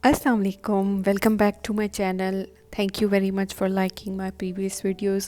Assalamu alaikum, welcome back to my channel. Thank you very much for liking my previous videos.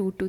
2 to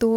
2